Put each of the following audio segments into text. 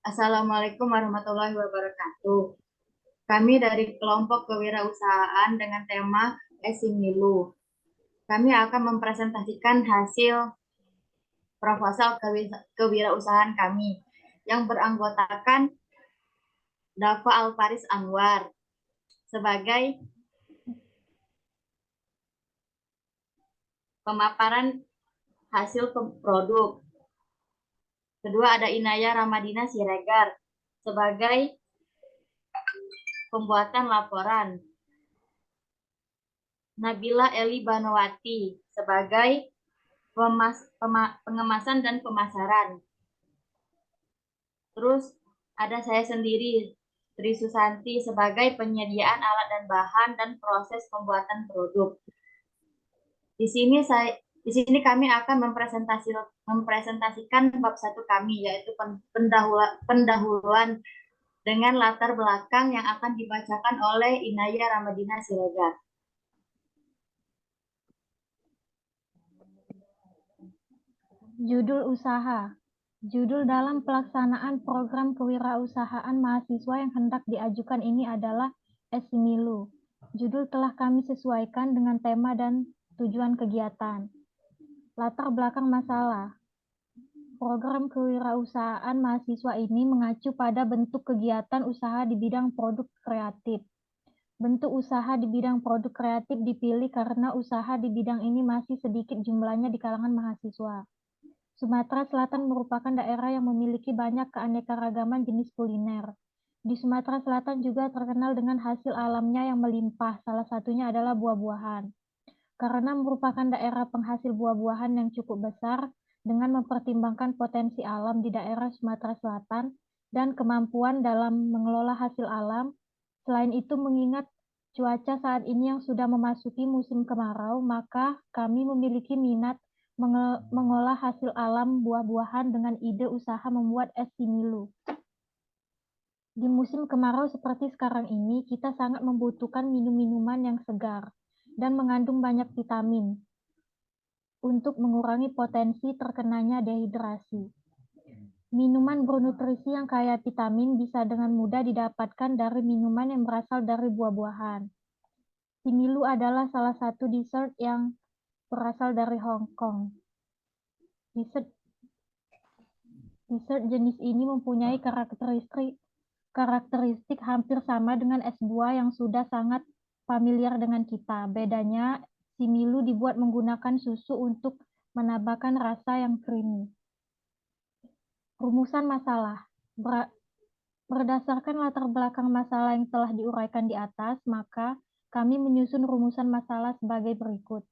Assalamualaikum warahmatullahi wabarakatuh. Kami dari kelompok kewirausahaan dengan tema Esimilu. Kami akan mempresentasikan hasil proposal kewirausahaan kami yang beranggotakan Dava Alfaris Anwar sebagai pemaparan hasil produk. Kedua ada Inaya Ramadina Siregar sebagai pembuatan laporan. Nabila Eli Banowati sebagai pengemasan dan pemasaran. Terus ada saya sendiri, Tri Susanti, sebagai penyediaan alat dan bahan dan proses pembuatan produk. Di sini kami akan mempresentasikan bab 1 kami, yaitu pendahuluan dengan latar belakang yang akan dibacakan oleh Inaya Ramadina Siregar. Judul usaha. Judul dalam pelaksanaan program kewirausahaan mahasiswa yang hendak diajukan ini adalah Esimilu. Judul telah kami sesuaikan dengan tema dan tujuan kegiatan. Latar belakang masalah. Program kewirausahaan mahasiswa ini mengacu pada bentuk kegiatan usaha di bidang produk kreatif. Bentuk usaha di bidang produk kreatif dipilih karena usaha di bidang ini masih sedikit jumlahnya di kalangan mahasiswa. Sumatera Selatan merupakan daerah yang memiliki banyak keanekaragaman jenis kuliner. Di Sumatera Selatan juga terkenal dengan hasil alamnya yang melimpah, salah satunya adalah buah-buahan. Karena merupakan daerah penghasil buah-buahan yang cukup besar, dengan mempertimbangkan potensi alam di daerah Sumatera Selatan dan kemampuan dalam mengelola hasil alam, selain itu mengingat cuaca saat ini yang sudah memasuki musim kemarau, maka kami memiliki minat mengolah hasil alam buah-buahan dengan ide usaha membuat es similu. Di musim kemarau seperti sekarang ini, kita sangat membutuhkan minum-minuman yang segar dan mengandung banyak vitamin untuk mengurangi potensi terkenanya dehidrasi. Minuman bernutrisi yang kaya vitamin bisa dengan mudah didapatkan dari minuman yang berasal dari buah-buahan. Similu adalah salah satu dessert yang berasal dari Hong Kong. Dessert jenis ini mempunyai karakteristik hampir sama dengan es buah yang sudah sangat familiar dengan kita. Bedanya, similu dibuat menggunakan susu untuk menambahkan rasa yang creamy. Rumusan masalah. Berdasarkan latar belakang masalah yang telah diuraikan di atas, maka kami menyusun rumusan masalah sebagai berikut.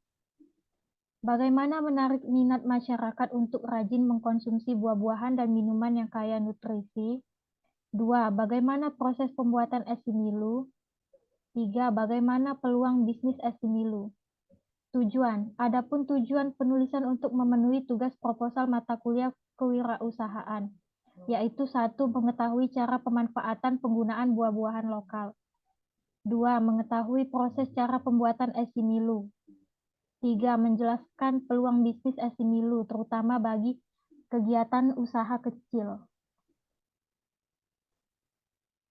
Bagaimana menarik minat masyarakat untuk rajin mengkonsumsi buah-buahan dan minuman yang kaya nutrisi? 2. Bagaimana proses pembuatan es similu? 3. Bagaimana peluang bisnis es similu? Tujuan. Adapun tujuan penulisan untuk memenuhi tugas proposal mata kuliah kewirausahaan, yaitu 1. Mengetahui cara pemanfaatan penggunaan buah-buahan lokal. 2. Mengetahui proses cara pembuatan es similu. 3. Menjelaskan peluang bisnis es similu, terutama bagi kegiatan usaha kecil.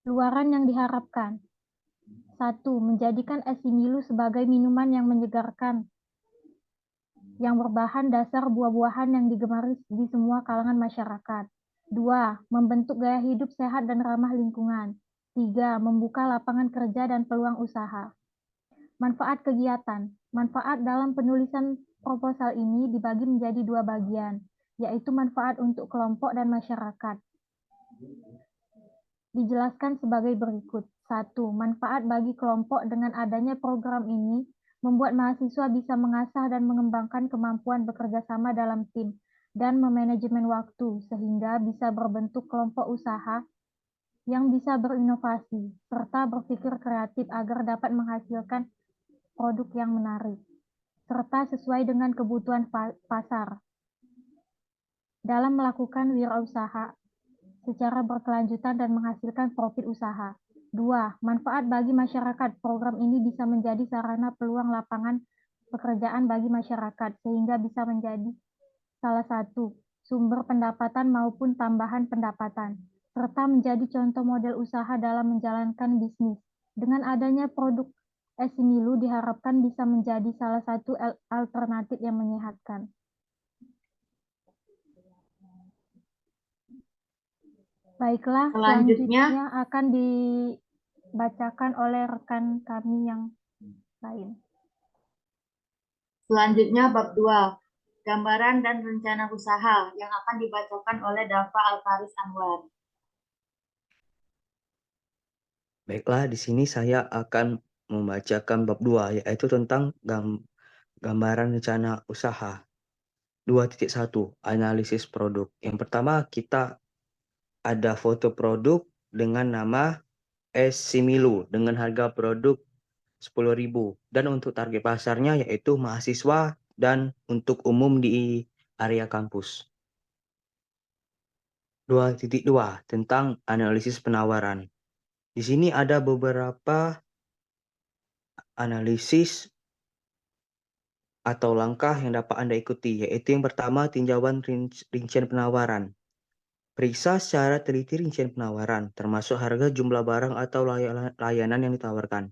Luaran yang diharapkan. 1. Menjadikan es similu sebagai minuman yang menyegarkan, yang berbahan dasar buah-buahan yang digemari di semua kalangan masyarakat. 2. Membentuk gaya hidup sehat dan ramah lingkungan. 3. Membuka lapangan kerja dan peluang usaha. Manfaat kegiatan. Manfaat dalam penulisan proposal ini dibagi menjadi 2 bagian, yaitu manfaat untuk kelompok dan masyarakat. Dijelaskan sebagai berikut. 1. Manfaat bagi kelompok. Dengan adanya program ini, membuat mahasiswa bisa mengasah dan mengembangkan kemampuan bekerja sama dalam tim dan memanajemen waktu, sehingga bisa berbentuk kelompok usaha yang bisa berinovasi, serta berpikir kreatif agar dapat menghasilkan produk yang menarik, serta sesuai dengan kebutuhan pasar. Dalam melakukan wirausaha secara berkelanjutan dan menghasilkan profit usaha. 2. Manfaat bagi masyarakat. Program ini bisa menjadi sarana peluang lapangan pekerjaan bagi masyarakat, sehingga bisa menjadi salah satu sumber pendapatan maupun tambahan pendapatan. serta menjadi contoh model usaha dalam menjalankan bisnis. Dengan adanya produk Esimilu diharapkan bisa menjadi salah satu alternatif yang menyehatkan. Baiklah, selanjutnya akan dibacakan oleh rekan kami yang lain. Selanjutnya bab 2, gambaran dan rencana usaha yang akan dibacakan oleh Dafa Alfaris Anwar. Baiklah, di sini saya akan membacakan bab 2, yaitu tentang gambaran rencana usaha. 2.1, analisis produk. Yang pertama, kita ada foto produk dengan nama Esimilu dengan harga produk 10.000 dan untuk target pasarnya yaitu mahasiswa dan untuk umum di area kampus. 2.2 tentang analisis penawaran. Di sini ada beberapa analisis atau langkah yang dapat Anda ikuti, yaitu yang pertama tinjauan rincian penawaran. Periksa secara teliti rincian penawaran, termasuk harga, jumlah barang atau layanan yang ditawarkan.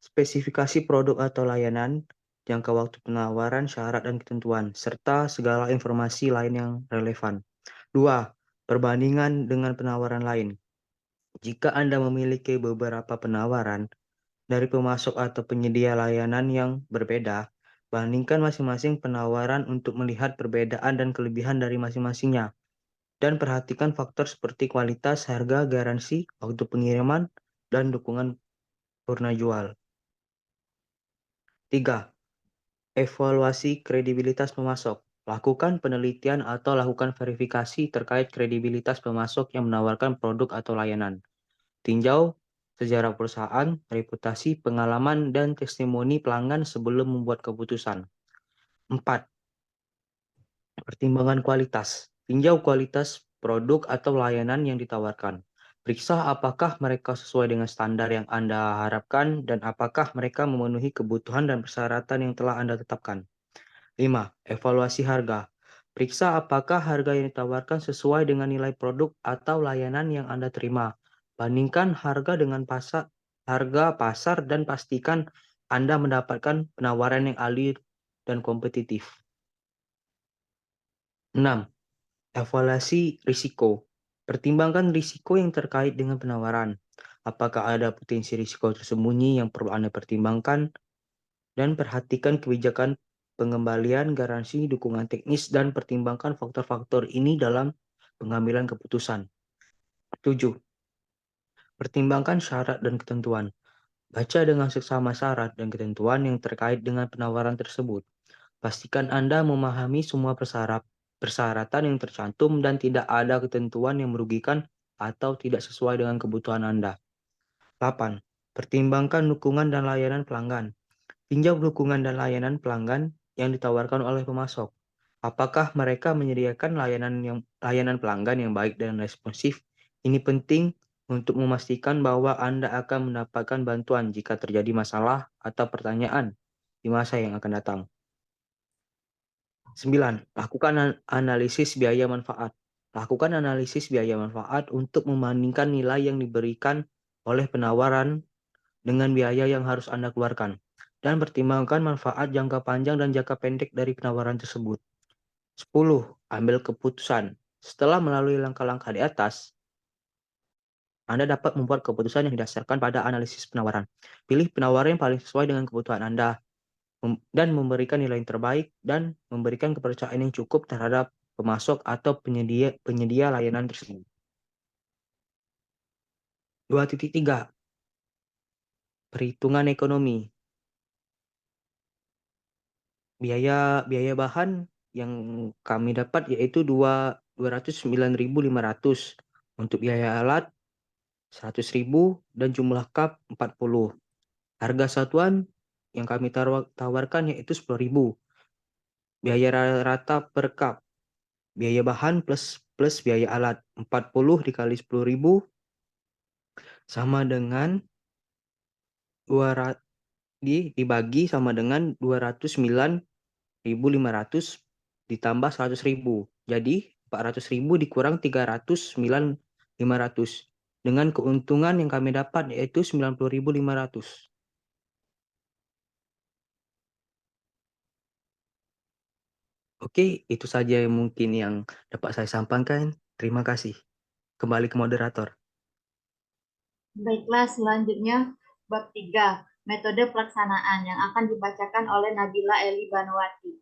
Spesifikasi produk atau layanan, jangka waktu penawaran, syarat dan ketentuan, serta segala informasi lain yang relevan. 2. Perbandingan dengan penawaran lain. Jika Anda memiliki beberapa penawaran dari pemasok atau penyedia layanan yang berbeda, bandingkan masing-masing penawaran untuk melihat perbedaan dan kelebihan dari masing-masingnya. Dan perhatikan faktor seperti kualitas, harga, garansi, waktu pengiriman, dan dukungan purna jual. 3. Evaluasi kredibilitas pemasok. Lakukan penelitian atau lakukan verifikasi terkait kredibilitas pemasok yang menawarkan produk atau layanan. Tinjau sejarah perusahaan, reputasi, pengalaman, dan testimoni pelanggan sebelum membuat keputusan. 4. Pertimbangan kualitas. Tinjau kualitas produk atau layanan yang ditawarkan. Periksa apakah mereka sesuai dengan standar yang Anda harapkan dan apakah mereka memenuhi kebutuhan dan persyaratan yang telah Anda tetapkan. 5. Evaluasi harga. Periksa apakah harga yang ditawarkan sesuai dengan nilai produk atau layanan yang Anda terima. Bandingkan harga dengan harga pasar dan pastikan Anda mendapatkan penawaran yang adil dan kompetitif. 6. Evaluasi risiko. Pertimbangkan risiko yang terkait dengan penawaran. Apakah ada potensi risiko tersembunyi yang perlu Anda pertimbangkan? Dan perhatikan kebijakan pengembalian, garansi, dukungan teknis, dan pertimbangkan faktor-faktor ini dalam pengambilan keputusan. 7. Pertimbangkan syarat dan ketentuan. Baca dengan seksama syarat dan ketentuan yang terkait dengan penawaran tersebut. Pastikan Anda memahami semua persyaratan yang tercantum dan tidak ada ketentuan yang merugikan atau tidak sesuai dengan kebutuhan Anda. 8. Pertimbangkan dukungan dan layanan pelanggan. Tinjau dukungan dan layanan pelanggan yang ditawarkan oleh pemasok. Apakah mereka menyediakan layanan pelanggan yang baik dan responsif? Ini penting untuk memastikan bahwa Anda akan mendapatkan bantuan jika terjadi masalah atau pertanyaan di masa yang akan datang. 9. Lakukan analisis biaya manfaat. Lakukan analisis biaya manfaat untuk membandingkan nilai yang diberikan oleh penawaran dengan biaya yang harus Anda keluarkan, dan pertimbangkan manfaat jangka panjang dan jangka pendek dari penawaran tersebut. 10. Ambil keputusan. Setelah melalui langkah-langkah di atas, Anda dapat membuat keputusan yang didasarkan pada analisis penawaran. Pilih penawaran yang paling sesuai dengan kebutuhan Anda dan memberikan nilai yang terbaik dan memberikan kepercayaan yang cukup terhadap pemasok atau penyedia layanan tersebut. 2.3. Perhitungan ekonomi. Biaya bahan yang kami dapat yaitu 209.500, untuk biaya alat 100.000 dan jumlah cup 40. Harga satuan yang kami tawarkan yaitu 10.000. Biaya rata per cup. Biaya bahan plus biaya alat 40 dikali 10.000 sama dengan dibagi sama dengan 209.500 ditambah 100.000. Jadi 400.000 dikurang 309.500 dengan keuntungan yang kami dapat yaitu 90.500. Oke, itu saja yang mungkin yang dapat saya sampaikan. Terima kasih. Kembali ke moderator. Baiklah, selanjutnya bab 3, metode pelaksanaan yang akan dibacakan oleh Nabila Eli Banwati.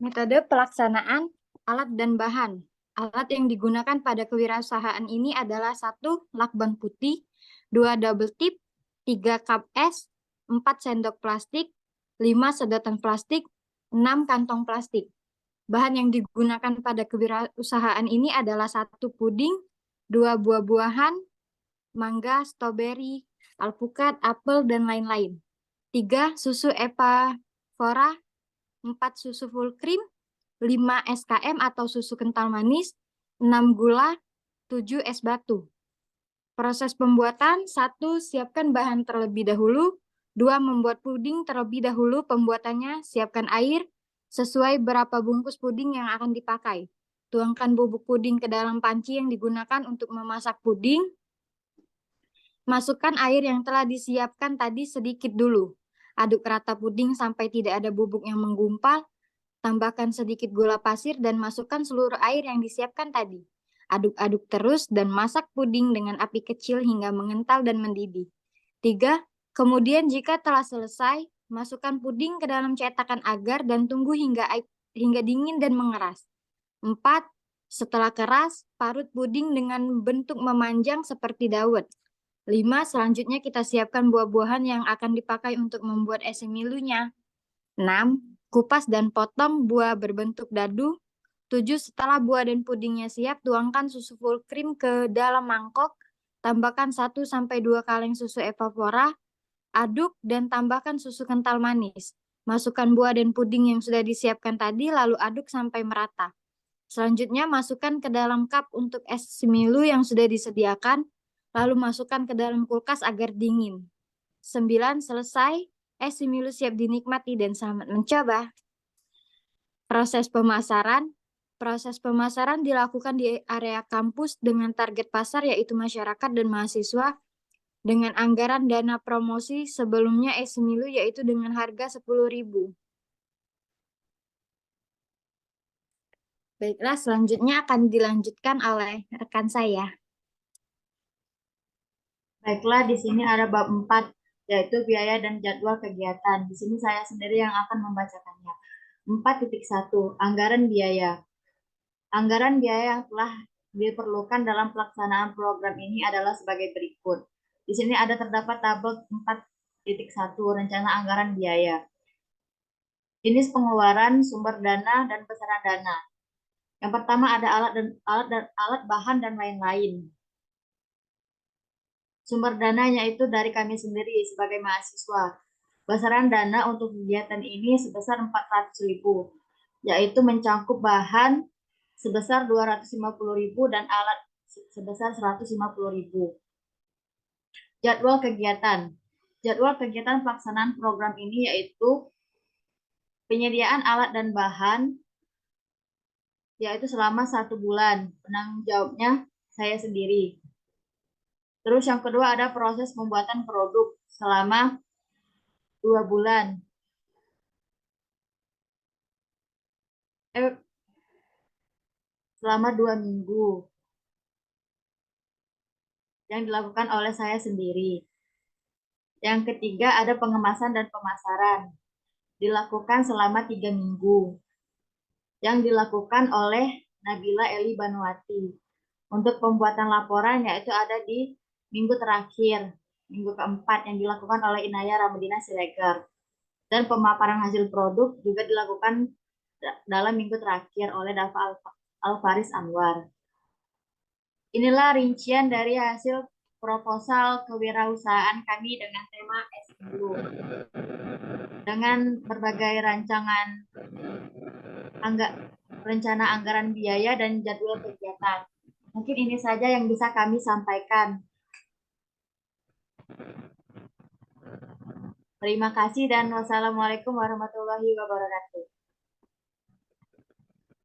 Metode pelaksanaan alat dan bahan. Alat yang digunakan pada kewirausahaan ini adalah 1. Lakban putih, 2. Double tip, 3. Cup es, 4. Sendok plastik, 5. Sedotan plastik, 6. Kantong plastik. Bahan yang digunakan pada kewirausahaan ini adalah 1. Puding, 2. Buah-buahan, mangga, stroberi, alpukat, apel, dan lain-lain. 3. Susu evapora, 4. Susu full cream, 5. SKM atau susu kental manis, 6. Gula, 7. Es batu. Proses pembuatan: 1. Siapkan bahan terlebih dahulu. 2. Membuat puding terlebih dahulu. Pembuatannya: siapkan air sesuai berapa bungkus puding yang akan dipakai. Tuangkan bubuk puding ke dalam panci yang digunakan untuk memasak puding. Masukkan air yang telah disiapkan tadi sedikit dulu. Aduk rata puding sampai tidak ada bubuk yang menggumpal. Tambahkan sedikit gula pasir dan masukkan seluruh air yang disiapkan tadi. Aduk-aduk terus dan masak puding dengan api kecil hingga mengental dan mendidih. 3. Kemudian jika telah selesai, masukkan puding ke dalam cetakan agar dan tunggu hingga dingin dan mengeras. 4. Setelah keras, parut puding dengan bentuk memanjang seperti dawet. 5. Selanjutnya kita siapkan buah-buahan yang akan dipakai untuk membuat es milunya. 6. Kupas dan potong buah berbentuk dadu. 7. Setelah buah dan pudingnya siap, tuangkan susu full cream ke dalam mangkok. Tambahkan 1-2 kaleng susu evapora. Aduk dan tambahkan susu kental manis. Masukkan buah dan puding yang sudah disiapkan tadi, lalu aduk sampai merata. Selanjutnya masukkan ke dalam cup untuk es milu yang sudah disediakan. Lalu masukkan ke dalam kulkas agar dingin. 9. Selesai, es milu siap dinikmati dan selamat mencoba. Proses pemasaran. Proses pemasaran dilakukan di area kampus dengan target pasar yaitu masyarakat dan mahasiswa dengan anggaran dana promosi sebelumnya es milu yaitu dengan harga 10.000. Baiklah, selanjutnya akan dilanjutkan oleh rekan saya. Baiklah, di sini ada bab 4, yaitu biaya dan jadwal kegiatan. Di sini saya sendiri yang akan membacakannya. 4.1. Anggaran biaya. Anggaran biaya yang telah diperlukan dalam pelaksanaan program ini adalah sebagai berikut. Di sini ada terdapat tabel 4.1, rencana anggaran biaya. Jenis pengeluaran, sumber dana, dan besaran dana. Yang pertama ada alat bahan dan lain-lain. Sumber dananya itu dari kami sendiri sebagai mahasiswa. Besaran dana untuk kegiatan ini sebesar 400.000, yaitu mencakup bahan sebesar 250.000 dan alat sebesar 150.000. Jadwal kegiatan. Jadwal kegiatan pelaksanaan program ini yaitu penyediaan alat dan bahan, yaitu selama 1 bulan. Penanggung jawabnya saya sendiri. Terus yang kedua ada proses pembuatan produk selama 2 bulan. Selama 2 minggu. Yang dilakukan oleh saya sendiri. Yang ketiga ada pengemasan dan pemasaran. Dilakukan selama 3 minggu. Yang dilakukan oleh Nabila Eli Banwati. Untuk pembuatan laporan yaitu ada di minggu terakhir, minggu keempat yang dilakukan oleh Inaya Ramadina Siregar. Dan pemaparan hasil produk juga dilakukan dalam minggu terakhir oleh Dafa Alfaris Anwar. Inilah rincian dari hasil proposal kewirausahaan kami dengan tema S10. Dengan berbagai rancangan rencana anggaran biaya dan jadwal kegiatan. Mungkin ini saja yang bisa kami sampaikan. Terima kasih dan wassalamualaikum warahmatullahi wabarakatuh.